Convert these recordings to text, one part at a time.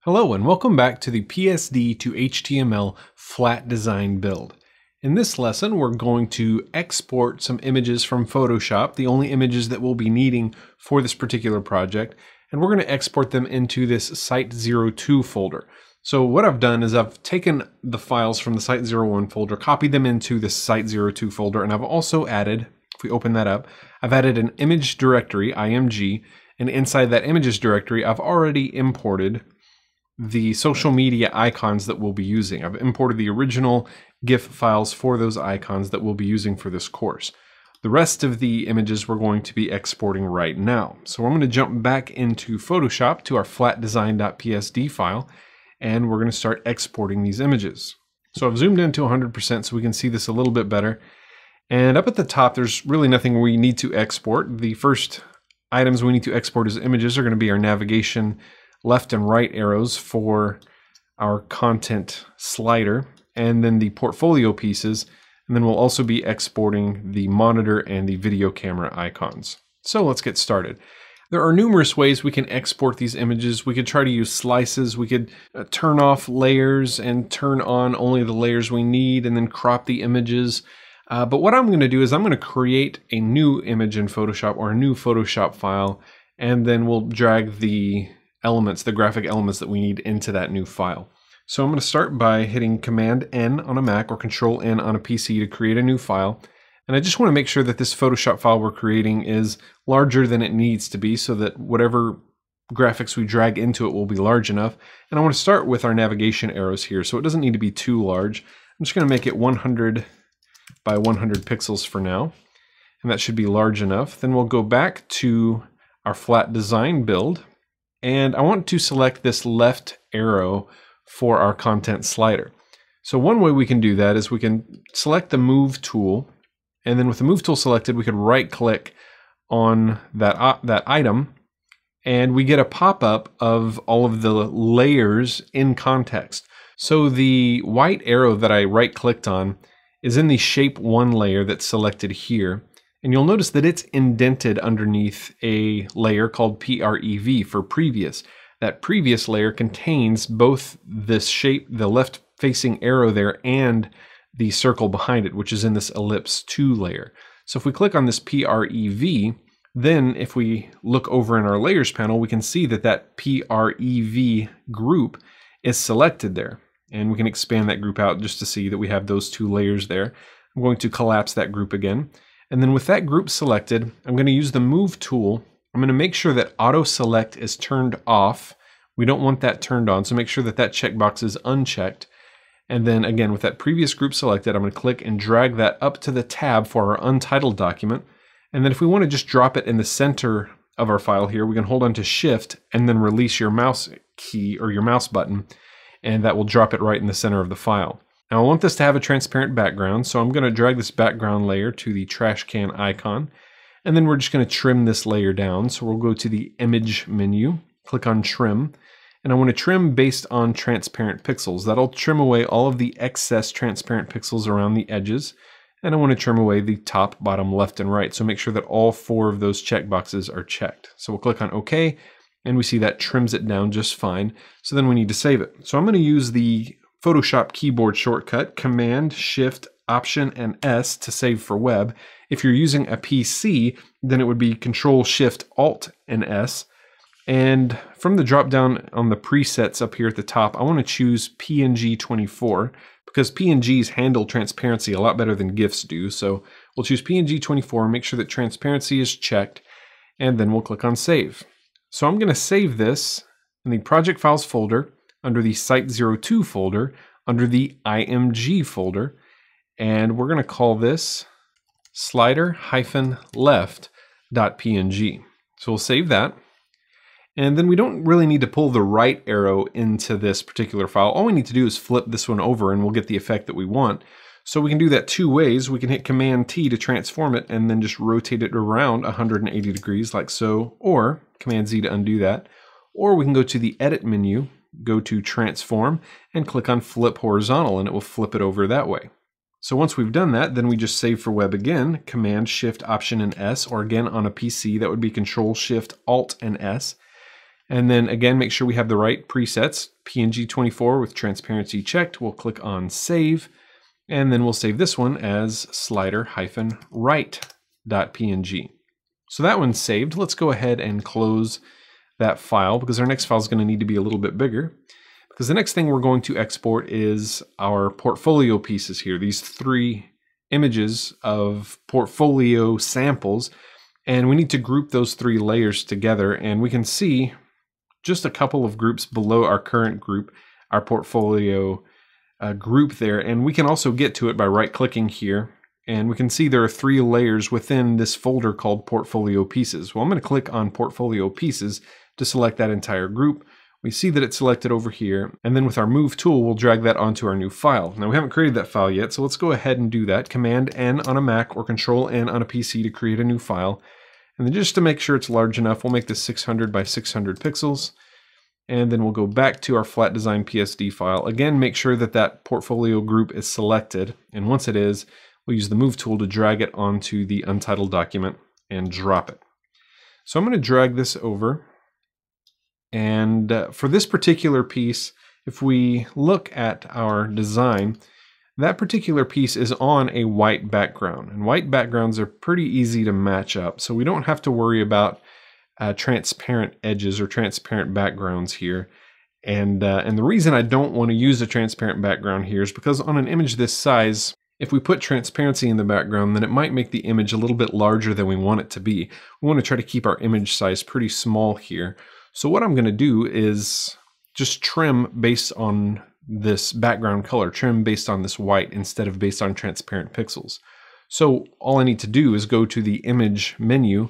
Hello and welcome back to the PSD to HTML FlatDesign build. In this lesson, we're going to export some images from Photoshop, the only images that we'll be needing for this particular project, and we're going to export them into this Site02 folder. So what I've done is I've taken the files from the Site01 folder, copied them into this Site02 folder, and I've also added, if we open that up, I've added an image directory, img, and inside that images directory, I've already imported the social media icons that we'll be using. I've imported the original GIF files for those icons that we'll be using for this course. The rest of the images we're going to be exporting right now. So I'm going to jump back into Photoshop to our flatdesign.psd file, and we're going to start exporting these images. So I've zoomed in to 100% so we can see this a little bit better. And up at the top, there's really nothing we need to export. The first items we need to export as images are going to be our navigation left and right arrows for our content slider, and then the portfolio pieces, and then we'll also be exporting the monitor and the video camera icons. So let's get started. There are numerous ways we can export these images. We could try to use slices, we could turn off layers and turn on only the layers we need and then crop the images. But what I'm going to do is I'm going to create a new image in Photoshop or a new Photoshop file, and then we'll drag the elements, the graphic elements that we need into that new file. So I'm going to start by hitting Command N on a Mac or Control N on a PC to create a new file. And I just want to make sure that this Photoshop file we're creating is larger than it needs to be so that whatever graphics we drag into it will be large enough. And I want to start with our navigation arrows here, so it doesn't need to be too large. I'm just going to make it 100 by 100 pixels for now, and that should be large enough. Then we'll go back to our FlatDesign build, and I want to select this left arrow for our content slider. So one way we can do that is we can select the Move tool, and then with the Move tool selected, we could right-click on that item, and we get a pop-up of all of the layers in context. So the white arrow that I right-clicked on is in the Shape 1 layer that's selected here. And you'll notice that it's indented underneath a layer called PREV for previous. That previous layer contains both this shape, the left facing arrow there, and the circle behind it, which is in this ellipse 2 layer. So if we click on this PREV, then if we look over in our layers panel, we can see that that PREV group is selected there. And we can expand that group out just to see that we have those 2 layers there. I'm going to collapse that group again. And then with that group selected, I'm going to use the Move tool. I'm going to make sure that Auto Select is turned off. We don't want that turned on, so make sure that that checkbox is unchecked. And then again, with that previous group selected, I'm going to click and drag that up to the tab for our untitled document. And then if we want to just drop it in the center of our file here, we can hold on to Shift and then release your mouse key or your mouse button, and that will drop it right in the center of the file. Now I want this to have a transparent background, so I'm going to drag this background layer to the trash can icon, and then we're just going to trim this layer down. So we'll go to the Image menu, click on Trim, and I want to trim based on transparent pixels. That'll trim away all of the excess transparent pixels around the edges, and I want to trim away the top, bottom, left, and right. So make sure that all 4 of those checkboxes are checked. So we'll click on OK, and we see that trims it down just fine. So then we need to save it. So I'm going to use the Photoshop keyboard shortcut, Command, Shift, Option, and S to save for web. If you're using a PC, then it would be Control, Shift, Alt, and S. And from the drop down on the presets up here at the top, I want to choose PNG24 because PNGs handle transparency a lot better than GIFs do. So we'll choose PNG24, make sure that transparency is checked, and then we'll click on Save. So I'm going to save this in the Project Files folder, under the Site02 folder, under the IMG folder, and we're going to call this slider-left.png. So we'll save that, and then we don't really need to pull the right arrow into this particular file. All we need to do is flip this one over and we'll get the effect that we want. So we can do that 2 ways. We can hit Command T to transform it and then just rotate it around 180 degrees like so, or Command Z to undo that. Or we can go to the Edit menu, go to Transform, and click on Flip Horizontal, and it will flip it over that way. So once we've done that, then we just save for web again, Command, Shift, Option, and S, or again on a PC, that would be Control, Shift, Alt, and S. And then again, make sure we have the right presets, PNG24 with transparency checked. We'll click on save, and then we'll save this one as slider-right.png. So that one's saved. Let's go ahead and close that file because our next file is going to need to be a little bit bigger. Because the next thing we're going to export is our portfolio pieces here, these 3 images of portfolio samples, and we need to group those 3 layers together, and we can see just a couple of groups below our current group, our portfolio group there, and we can also get to it by right-clicking here, and we can see there are 3 layers within this folder called Portfolio Pieces. Well, I'm going to click on Portfolio Pieces to select that entire group. We see that it's selected over here, and then with our Move tool, we'll drag that onto our new file. Now, we haven't created that file yet, so let's go ahead and do that. Command-N on a Mac or Control-N on a PC to create a new file. And then just to make sure it's large enough, we'll make this 600 by 600 pixels. And then we'll go back to our FlatDesign PSD file. Again, make sure that that portfolio group is selected. And once it is, we'll use the Move tool to drag it onto the untitled document and drop it. So I'm going to drag this over. And for this particular piece, if we look at our design, that particular piece is on a white background, and white backgrounds are pretty easy to match up, so we don't have to worry about transparent edges or transparent backgrounds here. And the reason I don't want to use a transparent background here is because on an image this size, if we put transparency in the background, then it might make the image a little bit larger than we want it to be. We want to try to keep our image size pretty small here. So what I'm going to do is just trim based on this background color, trim based on this white instead of based on transparent pixels. So all I need to do is go to the image menu,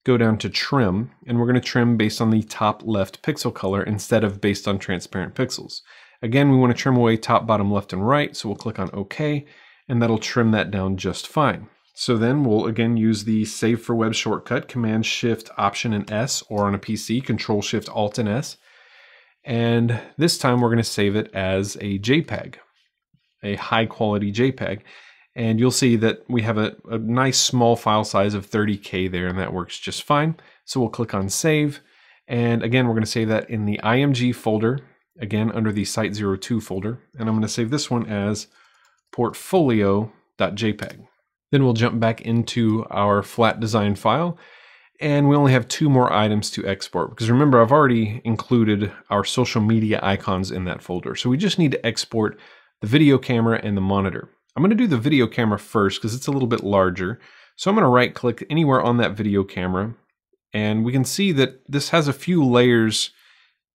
go down to trim, and we're going to trim based on the top left pixel color instead of based on transparent pixels. Again, we want to trim away top, bottom, left, and right, so we'll click on OK, and that'll trim that down just fine. So then we'll again use the Save for Web shortcut, Command-Shift-Option and S, or on a PC, Control-Shift-Alt and S. And this time we're going to save it as a JPEG, a high-quality JPEG. And you'll see that we have a nice small file size of 30K there, and that works just fine. So we'll click on Save. And again, we're going to save that in the IMG folder, again under the Site02 folder. And I'm going to save this one as portfolio.jpg. Then we'll jump back into our FlatDesign file, and we only have 2 more items to export, because remember, I've already included our social media icons in that folder. So we just need to export the video camera and the monitor. I'm going to do the video camera first because it's a little bit larger. So I'm going to right click anywhere on that video camera, and we can see that this has a few layers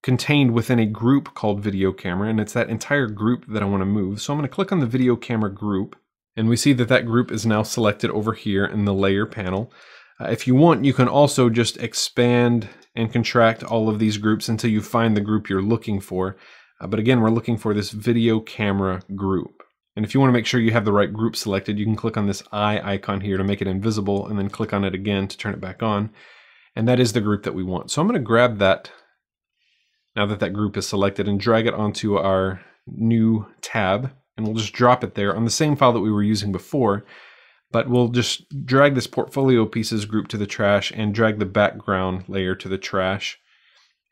contained within a group called video camera, and it's that entire group that I want to move. So I'm going to click on the video camera group, and we see that that group is now selected over here in the layer panel. If you want, you can also just expand and contract all of these groups until you find the group you're looking for. But again, we're looking for this video camera group. And if you want to make sure you have the right group selected, you can click on this eye icon here to make it invisible, and then click on it again to turn it back on. And that is the group that we want. So I'm going to grab that, now that that group is selected, and drag it onto our new tab. And we'll just drop it there on the same file that we were using before. But we'll just drag this portfolio pieces group to the trash and drag the background layer to the trash.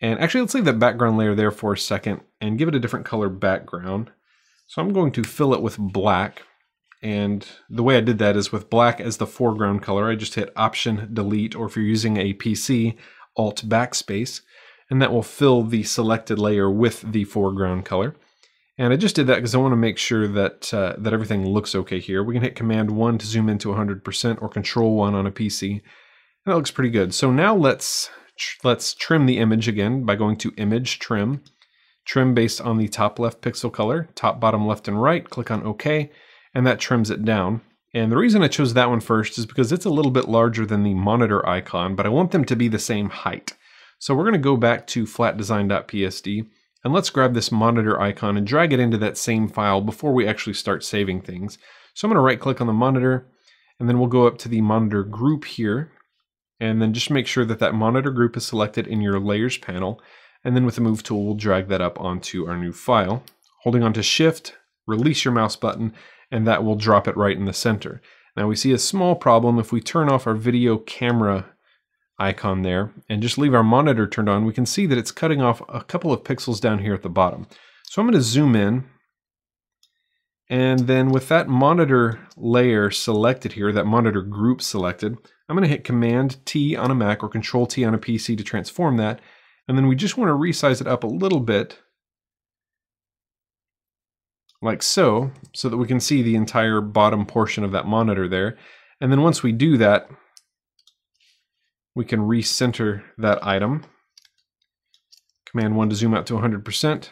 And actually, let's leave that background layer there for a second and give it a different color background. So I'm going to fill it with black. And the way I did that is with black as the foreground color. I just hit Option Delete, or if you're using a PC, Alt Backspace, and that will fill the selected layer with the foreground color. And I just did that because I want to make sure that that everything looks okay here. We can hit Command-1 to zoom into 100% or Control-1 on a PC. And that looks pretty good. So now let's trim the image again by going to Image, Trim. Trim based on the top left pixel color, top, bottom, left, and right. Click on OK, and that trims it down. And the reason I chose that one first is because it's a little bit larger than the monitor icon, but I want them to be the same height. So we're going to go back to flatdesign.psd. And let's grab this monitor icon and drag it into that same file before we actually start saving things. So I'm going to right click on the monitor, and then we'll go up to the monitor group here, and then just make sure that that monitor group is selected in your layers panel. And then with the move tool, we'll drag that up onto our new file. Holding onto Shift, release your mouse button, and that will drop it right in the center. Now we see a small problem if we turn off our video camera icon there and just leave our monitor turned on, we can see that it's cutting off a couple of pixels down here at the bottom. So I'm going to zoom in, and then with that monitor layer selected here, that monitor group selected, I'm going to hit Command T on a Mac or Control T on a PC to transform that, and then we just want to resize it up a little bit, like so, so that we can see the entire bottom portion of that monitor there. And then once we do that, we can recenter that item. Command 1 to zoom out to 100%,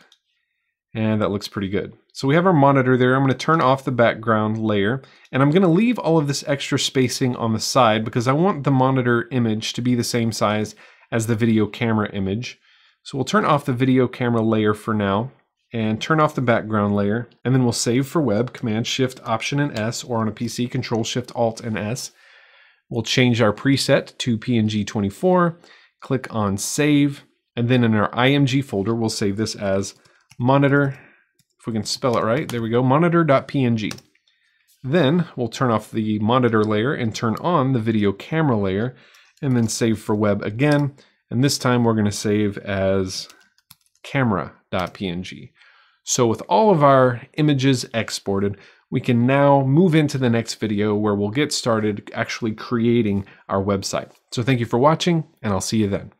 and that looks pretty good. So we have our monitor there. I'm going to turn off the background layer, and I'm going to leave all of this extra spacing on the side because I want the monitor image to be the same size as the video camera image. So we'll turn off the video camera layer for now and turn off the background layer, and then we'll save for web, Command Shift Option and S, or on a PC, Control Shift Alt and S. We'll change our preset to PNG24, click on Save, and then in our IMG folder, we'll save this as monitor, if we can spell it right, there we go, monitor.png. Then we'll turn off the monitor layer and turn on the video camera layer, and then save for web again, and this time we're going to save as camera.png. So with all of our images exported, we can now move into the next video where we'll get started actually creating our website. So thank you for watching, and I'll see you then.